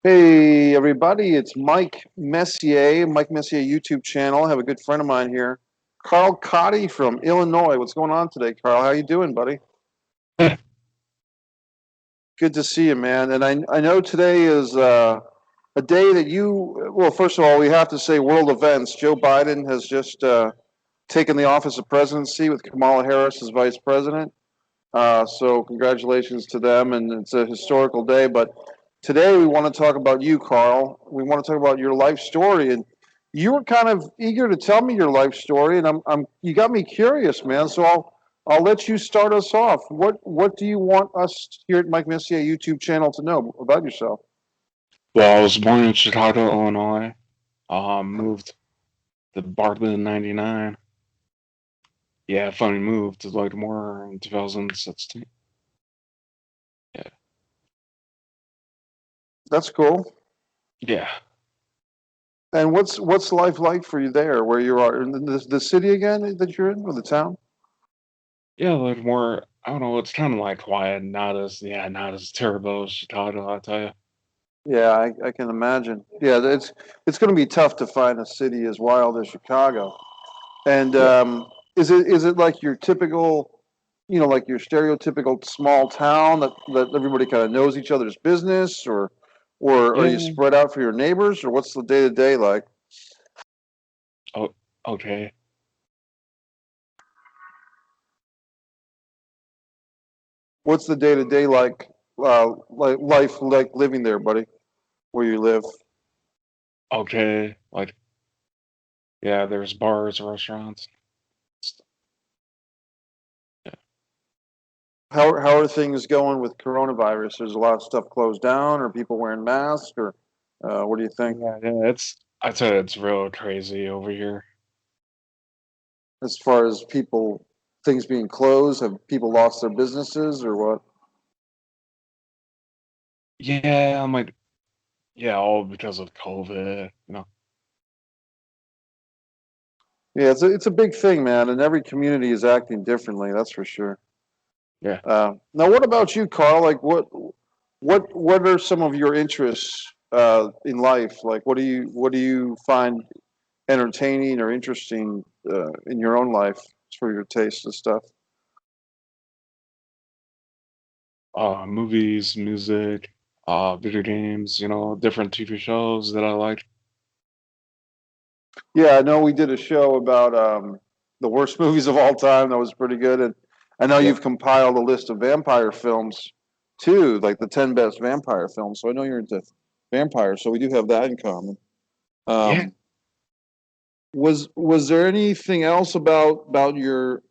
Hey everybody, it's Mike Messier, Mike Messier YouTube channel. I have a good friend of mine here, KARL COTTE from Illinois. What's going on today, Carl? How you doing, buddy? Good to see you, man. And I know today is a day that well, first of all, we have to say world events. Joe Biden has just taken the office of presidency with Kamala Harris as vice president. So congratulations to them, and it's a historical day. But today we want to talk about you, Carl. We want to talk about your life story, and you were kind of eager to tell me your life story, and you got me curious, man. So I'll let you start us off. What do you want us here at Mike Messier YouTube channel to know about yourself? Well, I was born in Chicago, Illinois. Moved to Bartlett in '99. Yeah, I finally moved to Baltimore in 2016. Yeah, That's cool. yeah, And what's life like for you there, where you are in the city again that you're in, or the town? yeah. Baltimore. I don't know. It's kind of like quiet, not as terrible as Chicago. I tell you. Yeah, I can imagine. Yeah, it's going to be tough to find a city as wild as Chicago. And Yeah. is it like your typical, like your stereotypical small town that everybody kind of knows each other's business, or are you Yeah. spread out for your neighbors, or what's the day to day like? Oh, okay. What's the day to day like life like living there, buddy, where you live? Okay. Like, yeah. There's bars, restaurants. Yeah. How are things going with coronavirus? There's a lot of stuff closed down, or people wearing masks, or what do you think? Yeah. I tell you, it's real crazy over here. As far as people, things being closed, have people lost their businesses or what? Yeah. I'm like, yeah, all because of COVID. Yeah, it's a big thing, man, and every community is acting differently. That's for sure. Yeah. Now, what about you, Carl? Like, what are some of your interests in life? Like, what do you find entertaining or interesting in your own life for your taste and stuff? Movies, music, video games, different TV shows that I like. Yeah, I know we did a show about the worst movies of all time. That was pretty good, and I know Yeah. you've compiled a list of vampire films too, like the 10 best vampire films. So I know you're into vampires, so we do have that in common. Yeah. Um, was there anything else about your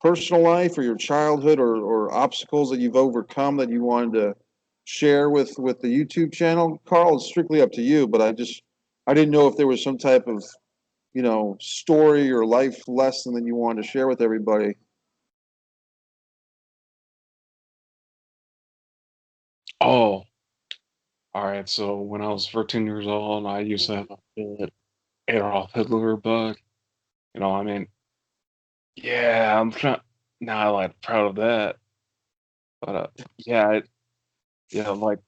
personal life or your childhood or obstacles that you've overcome that you wanted to share with the YouTube channel? Carl, it's strictly up to you, but I didn't know if there was some type of story or life lesson that you wanted to share with everybody. Oh, all right. So when I was 14 years old, I used to have a fit Adolf Hitler bug. I mean, yeah, I'm not like proud of that, but yeah, yeah, like,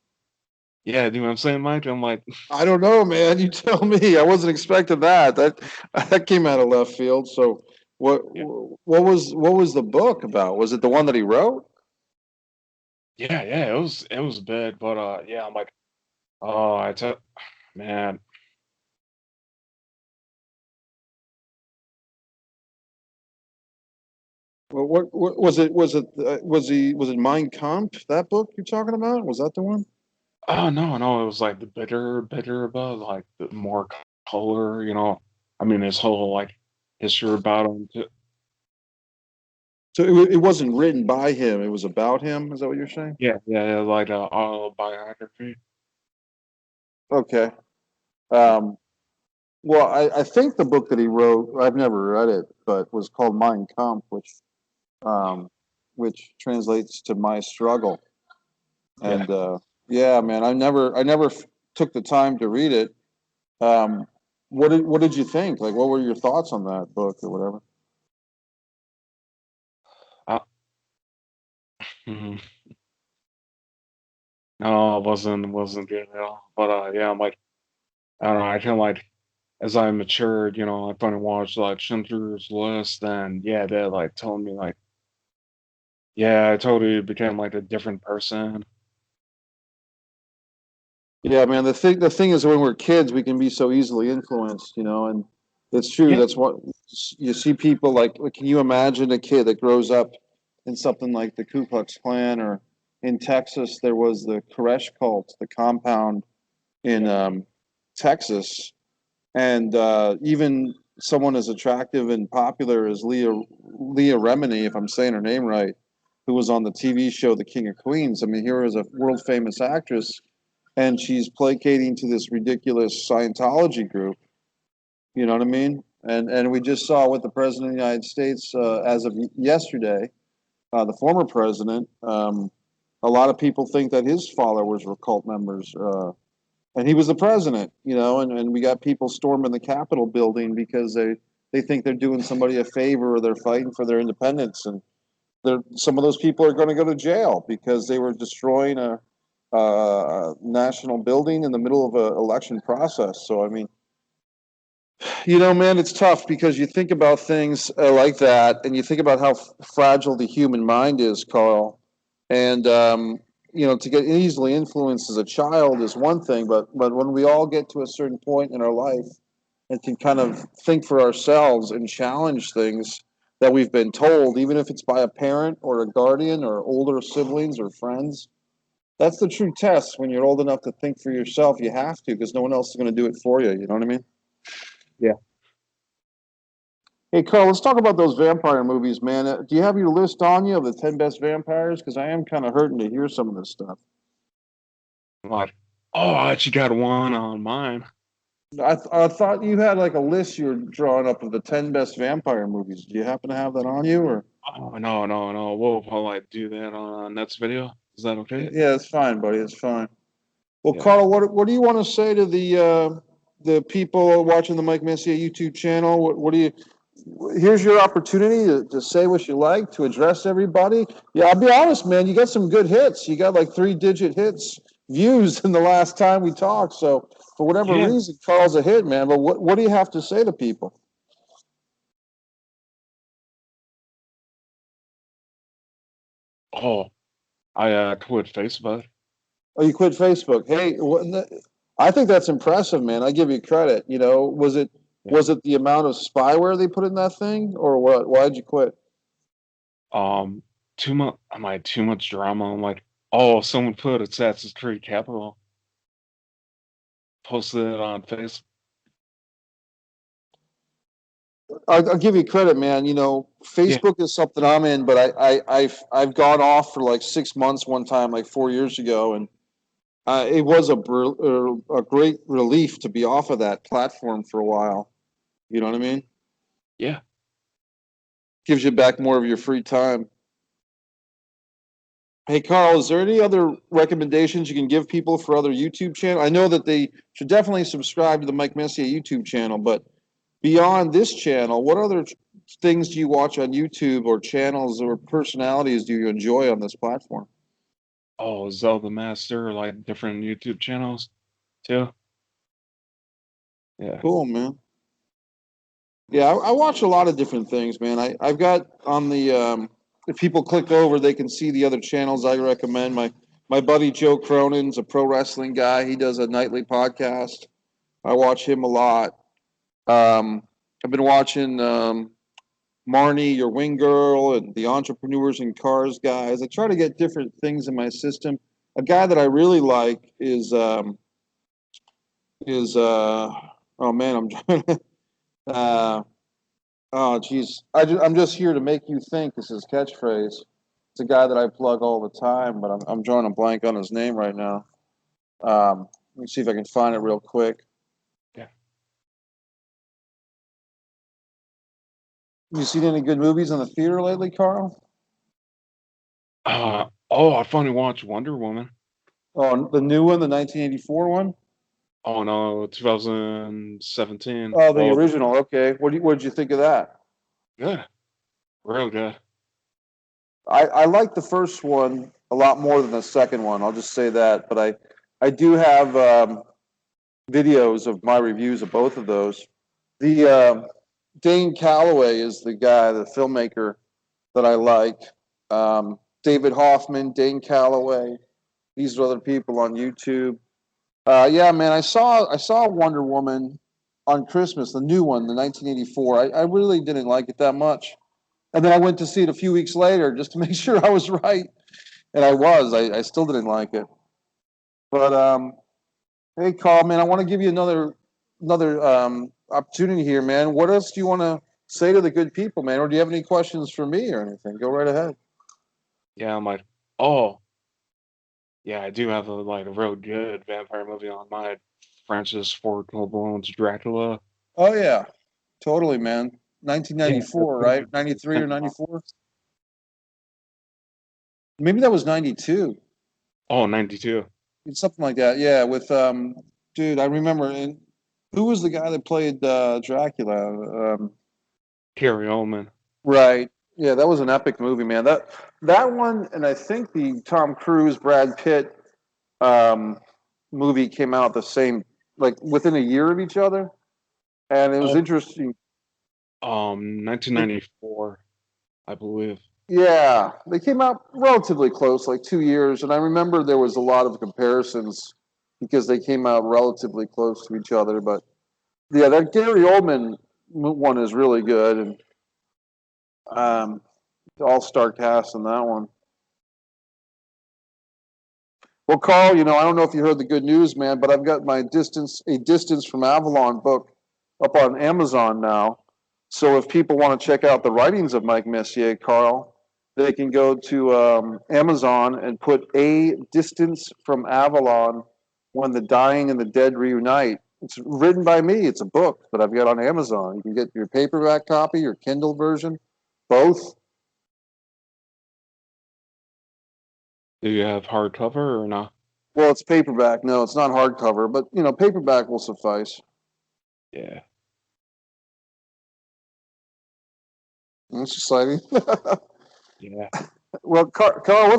yeah, do you know what I'm saying, Mike? I'm like, I don't know, man. You tell me. I wasn't expecting that. That came out of left field. So, what yeah, what was the book about? Was it the one that he wrote? yeah, it was bad, but yeah, I'm like, oh, I tell, man, What was it? Was it Mein Kampf? That book you're talking about? Was that the one? oh no, it was like the bitter about like the more color, I mean, his whole like history about him. So it wasn't written by him. It was about him. Is that what you're saying? Yeah, like a autobiography. Okay. Um, well, I think the book that he wrote, I've never read it, but was called Mein Kampf, um, which translates to My Struggle. Yeah. And yeah, man, I never took the time to read it. Um, what did you think? Like, what were your thoughts on that book or whatever? Uh, mhm. No, it wasn't good at all. But yeah, I'm like, I don't know. I feel like as I matured, I finally watched like Schindler's List, and yeah, they like told me like, yeah, I totally became like a different person. Yeah, man. The thing is, when we're kids, we can be so easily influenced, and it's true. Yeah, That's what you see people like. Can you imagine a kid that grows up in something like the Ku Klux Klan, or in Texas, there was the Koresh cult, the compound in Texas, and even someone as attractive and popular as Leah Remini, if I'm saying her name right, who was on the TV show The King of Queens. I mean, here is a world famous actress, and she's placating to this ridiculous Scientology group. You know what I mean? And we just saw with the president of the United States as of yesterday, the former president. A lot of people think that his followers were cult members, and he was the president. And we got people storming the Capitol building because they think they're doing somebody a favor or they're fighting for their independence, and some of those people are going to go to jail because they were destroying a national building in the middle of an election process. So, I mean, man, it's tough because you think about things like that, and you think about how fragile the human mind is, Carl. And to get easily influenced as a child is one thing, but when we all get to a certain point in our life and can kind of think for ourselves and challenge things that we've been told, even if it's by a parent or a guardian or older siblings or friends. That's the true test. When you're old enough to think for yourself, you have to, because no one else is going to do it for you. You know what I mean? yeah, Hey, Carl, let's talk about those vampire movies, man. Do you have your list on you of the 10 best vampires? Because I am kind of hurting to hear some of this stuff. I'm like, oh, I actually got one on mine. I thought you had like a list you were drawing up of the 10 best vampire movies. Do you happen to have that on you, or? Oh no, no, no. We'll probably do that on next video. Is that okay? Yeah, it's fine, buddy. It's fine. Well, Yeah. Carl, what do you want to say to the people watching the Mike Messier YouTube channel? What do you? Here's your opportunity to say what you like, to address everybody. Yeah, I'll be honest, man. You got some good hits. You got like 3-digit hits views in the last time we talked. So for whatever Yeah. reason, Carl's a hit, man. But what do you have to say to people? Oh, I quit Facebook. Oh, you quit Facebook. Hey, I think that's impressive, man. I give you credit. Was it Yeah. was it the amount of spyware they put in that thing, or what? Why'd you quit? Um, too much. I'm like too much drama. I'm like, oh, someone put Assassin's Creed Capital, posted it on Facebook. I'll give you credit, man. Yeah. Facebook is something I'm in, but I've gone off for like 6 months one time, like 4 years ago, and it was a great relief to be off of that platform for a while. You know what I mean? Yeah. Gives you back more of your free time. Hey, Carl, is there any other recommendations you can give people for other YouTube channels? I know that they should definitely subscribe to the Mike Messier YouTube channel, but beyond this channel, what other things do you watch on YouTube, or channels or personalities do you enjoy on this platform? Oh, Zelda Master, like different YouTube channels too. Yeah. Cool, man. Yeah, I watch a lot of different things, man. I've got on the if people click over, they can see the other channels I recommend. My buddy Joe Cronin's a pro wrestling guy. He does a nightly podcast. I watch him a lot. Um, I've been watching Marnie, your wing girl, and the entrepreneurs in cars guys. I try to get different things in my system. A guy that I really like is oh man, I'm trying to, oh geez, I'm just here to make you think is his catchphrase. It's a guy that I plug all the time, but I'm drawing a blank on his name right now. Let me see if I can find it real quick. Yeah. You seen any good movies in the theater lately, Carl? Oh, I finally watched Wonder Woman. Oh, the new one, the 1984 one? Oh no, 2017. Oh, the Well, original. Okay. What did you think of that? good, real good. I like the first one. a lot more than the second one. I'll just say that. But I do have videos of my reviews of both of those. The Dane Calloway is the guy, the filmmaker that I like. David Hoffman, Dane Calloway. These are other people on YouTube. Yeah, man, I saw Wonder Woman on Christmas, the new one, the 1984. I really didn't like it that much. And then I went to see it a few weeks later just to make sure I was right. And I was. I still didn't like it. But hey, Carl, man, I want to give you another opportunity here, man. What else do you want to say to the good people, man? Or do you have any questions for me or anything? Go right ahead. Yeah, I'm like, oh, yeah, I do have a real good vampire movie on my Francis Ford Coppola's Dracula. Oh yeah, totally, man. Yeah, that's 1994, gonna right? be 93 or coming out. 94? Maybe that was 92. Oh, 92. It's something like that. Yeah, with dude, I remember. And who was the guy that played Dracula? Carrie Oldman. Right. Yeah, that was an epic movie, man. That one, and I think the Tom Cruise, Brad Pitt um, movie came out the same, like within a year of each other, and it was Oh, interesting. 1994, I believe. Yeah, they came out relatively close, like 2 years, and I remember there was a lot of comparisons because they came out relatively close to each other. But yeah, that Gary Oldman one is really good, and um, the all-star cast in that one. Well, Carl, I don't know if you heard the good news, man, but I've got my A Distance from Avalon book up on Amazon now. So if people want to check out the writings of Mike Messier, Carl, they can go to Amazon and put A Distance from Avalon, When the Dying and the Dead Reunite. It's written by me. It's a book that I've got on Amazon. You can get your paperback copy, your Kindle version, both. Do you have hardcover or not? Well, it's paperback. No, it's not hardcover, but paperback will suffice. Yeah. It's exciting. Yeah. Well, Carl,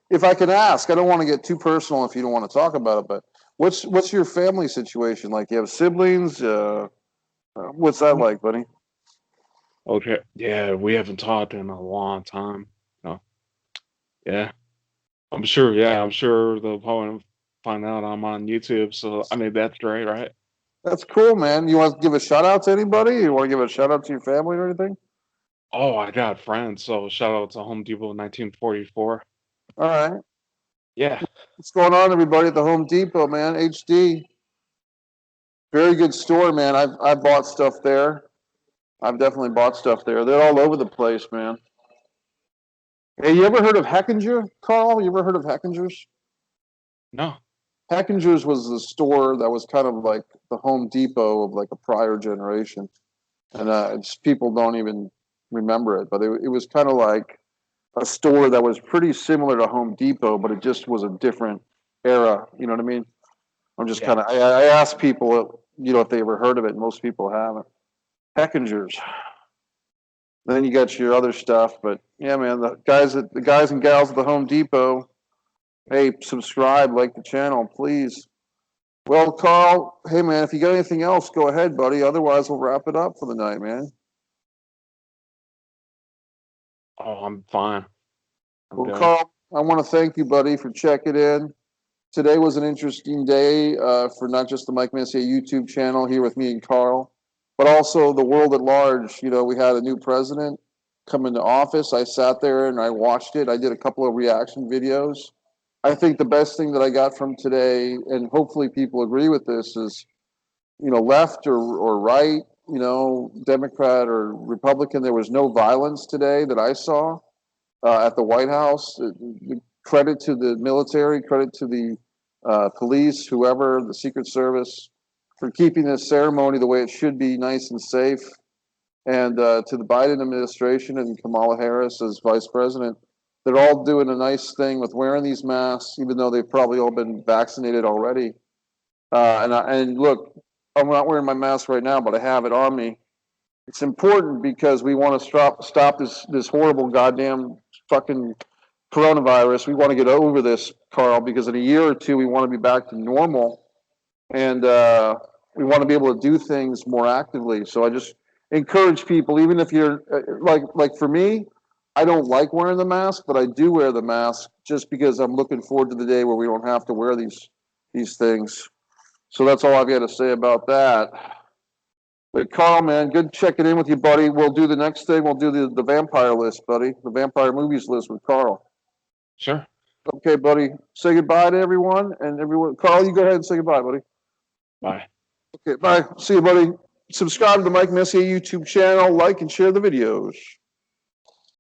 if I can ask, I don't want to get too personal if you don't want to talk about it, but what's your family situation like? You have siblings? What's that like, buddy? Okay. Yeah, we haven't talked in a long time. No. Yeah. I'm sure they'll probably find out I'm on YouTube. So, I mean, that's great, right? That's cool, man. You want to give a shout out to anybody? You want to give a shout out to your family or anything? Oh, I got friends. So, shout out to Home Depot 1944. All right. Yeah. What's going on, everybody at the Home Depot, man? HD. Very good store, man. I've bought stuff there. I've definitely bought stuff there. They're all over the place, man. Hey, you ever heard of Heckinger, Carl? You ever heard of Heckinger's? No. Heckinger's was the store that was kind of like the Home Depot of like a prior generation, and people don't even remember it. But it was kind of like a store that was pretty similar to Home Depot, but it just was a different era. You know what I mean? I'm just Yeah. kind of I asked people, if they ever heard of it. And most people haven't. Heckinger's. Then you got your other stuff, but yeah, man, the guys and gals at the Home Depot. Hey, subscribe, like the channel, please. Well, Carl, hey man, if you got anything else, go ahead, buddy. Otherwise, we'll wrap it up for the night, man. Oh, I'm fine. I'm Well, good. Carl, I want to thank you, buddy, for checking in. Today was an interesting day for not just the Mike Messier YouTube channel here with me and Carl, but also the world at large. We had a new president come into office. I sat there and I watched it. I did a couple of reaction videos. I think the best thing that I got from today, and hopefully people agree with this, is left or right, Democrat or Republican. There was no violence today that I saw at the White House. Credit to the military, credit to the police, whoever, the Secret Service, for keeping this ceremony the way it should be, nice and safe. And to the Biden administration and Kamala Harris as vice president, they're all doing a nice thing with wearing these masks, even though they've probably all been vaccinated already. And look, I'm not wearing my mask right now, but I have it on me. It's important because we want to stop this horrible goddamn fucking coronavirus. We want to get over this, Carl, because in a year or two, we want to be back to normal, and we want to be able to do things more actively. So I just encourage people, even if you're like for me, I don't like wearing the mask, but I do wear the mask just because I'm looking forward to the day where we don't have to wear these things. So that's all I've got to say about that. But Carl, man, good checking in with you, buddy. We'll do the next thing. We'll do the vampire list, buddy. The vampire movies list with Carl. Sure. Okay, buddy. Say goodbye to everyone. And everyone, Carl, you go ahead and say goodbye, buddy. Bye. Okay, bye. See you, buddy. Subscribe to the Mike Messier YouTube channel. Like and share the videos.